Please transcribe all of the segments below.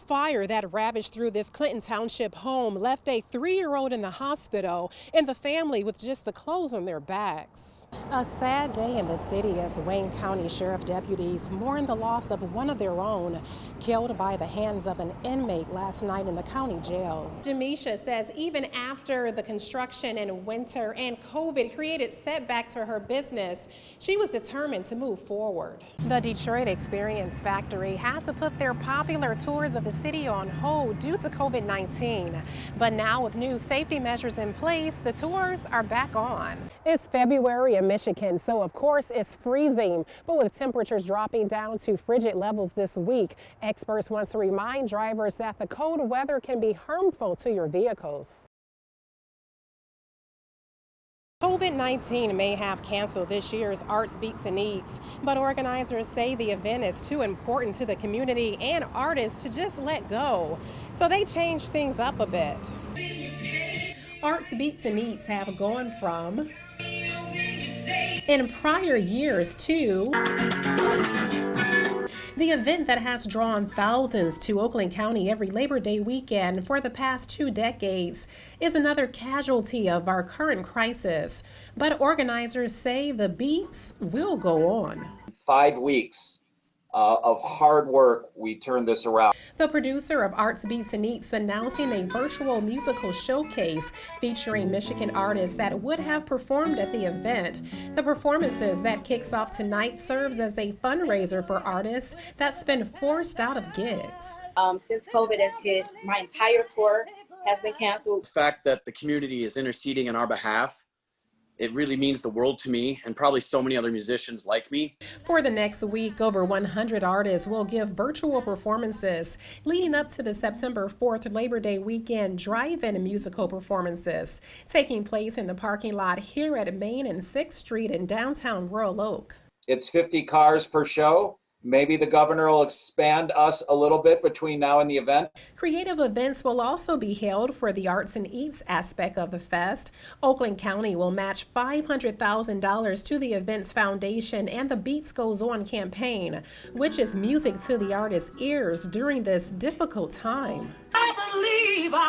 Fire that ravaged through this Clinton Township home left a 3-year-old in the hospital and the family with just the clothes on their backs. A sad day in the city as Wayne County Sheriff deputies mourn the loss of one of their own, killed by the hands of an inmate last night in the county jail. Jamisha says even after the construction in winter and COVID created setbacks for her business, she was determined to move forward. The Detroit Experience Factory had to put their popular tours of the city on hold due to COVID-19. But now with new safety measures in place, the tours are back on. It's February in Michigan, so of course it's freezing. But with temperatures dropping down to frigid levels this week, experts want to remind drivers that the cold weather can be harmful to your vehicles. COVID-19 may have canceled this year's Arts Beats and Eats, but organizers say the event is too important to the community and artists to just let go. So they changed things up a bit. Arts Beats and Eats have gone from, in prior years, to the event that has drawn thousands to Oakland County every Labor Day weekend for the past 2 decades is another casualty of our current crisis. But organizers say the beats will go on. 5 weeks of hard work, we turned this around. The producer of Arts Beats and Eats announcing a virtual musical showcase featuring Michigan artists that would have performed at the event. The performances that kicks off tonight serves as a fundraiser for artists that's been forced out of gigs. Since COVID has hit, my entire tour has been canceled. The fact that the community is interceding on our behalf, it really means the world to me and probably so many other musicians like me. For the next week, over 100 artists will give virtual performances leading up to the September 4th Labor Day weekend drive-in musical performances taking place in the parking lot here at Main and 6th Street in downtown Royal Oak. It's 50 cars per show. Maybe the governor will expand us a little bit between now and the event. Creative events will also be held for the Arts and Eats aspect of the fest. Oakland County will match $500,000 to the event's foundation and the Beats Goes On campaign, which is music to the artist's ears during this difficult time. I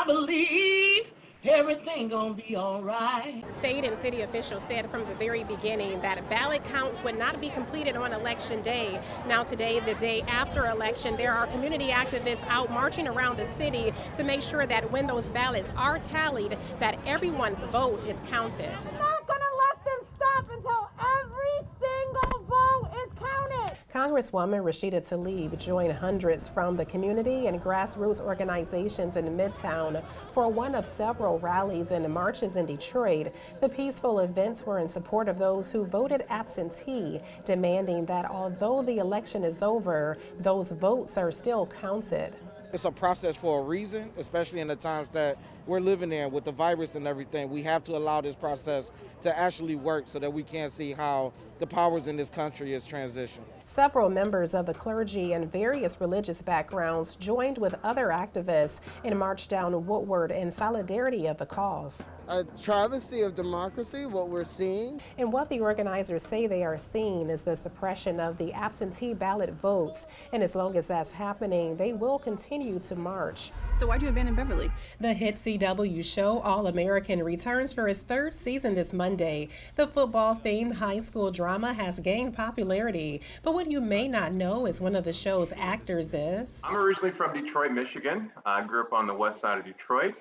believe. Everything gonna be all right. State and city officials said from the very beginning that ballot counts would not be completed on Election Day. Now today, the day after election, there are community activists out marching around the city to make sure that when those ballots are tallied, that everyone's vote is counted. Not gonna let them stop until every single vote is counted. Congresswoman Rashida Tlaib joined hundreds from the community and grassroots organizations in Midtown for one of several rallies and marches in Detroit. The peaceful events were in support of those who voted absentee, demanding that although the election is over, those votes are still counted. It's a process for a reason, especially in the times that we're living in with the virus and everything. We have to allow this process to actually work so that we can see how the powers in this country is transitioned. Several members of the clergy and various religious backgrounds joined with other activists and marched down Woodward in solidarity of the cause. A travesty of democracy, what we're seeing. And what the organizers say they are seeing is the suppression of the absentee ballot votes. And as long as that's happening, they will continue to march. So why'd you abandon Beverly? The hit CW show All American returns for its 3rd season this Monday. The football-themed high school drama has gained popularity, but what you may not know is one of the show's actors is... I'm originally from Detroit, Michigan. I grew up on the west side of Detroit.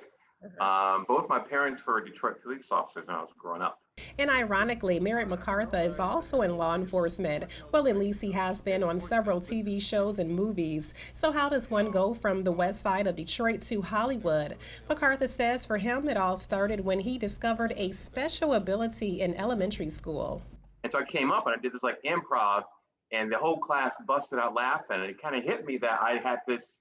Both my parents were Detroit police officers when I was growing up. And ironically, Merritt McCarthy is also in law enforcement. Well, at least he has been on several TV shows and movies. So how does one go from the west side of Detroit to Hollywood? McCarthy says for him, it all started when he discovered a special ability in elementary school. And so I came up and I did this like improv, and the whole class busted out laughing. And it kind of hit me that I had this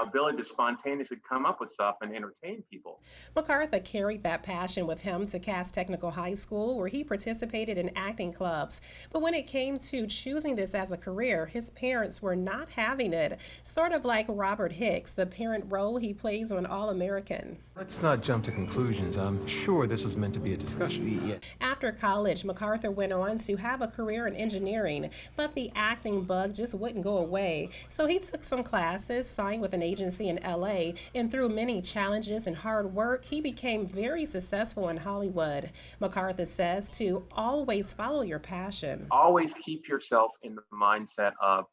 ability to spontaneously come up with stuff and entertain people. McCarthy carried that passion with him to Cass Technical High School, where he participated in acting clubs. But when it came to choosing this as a career, his parents were not having it. Sort of like Robert Hicks, the parent role he plays on All American. Let's not jump to conclusions. I'm sure this was meant to be a discussion. After college, MacArthur went on to have a career in engineering, but the acting bug just wouldn't go away. So he took some classes, signed with with an agency in LA, and through many challenges and hard work, he became very successful in Hollywood. MacArthur says to always follow your passion. Always keep yourself in the mindset of,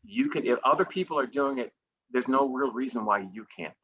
you can, if other people are doing it, there's no real reason why you can't.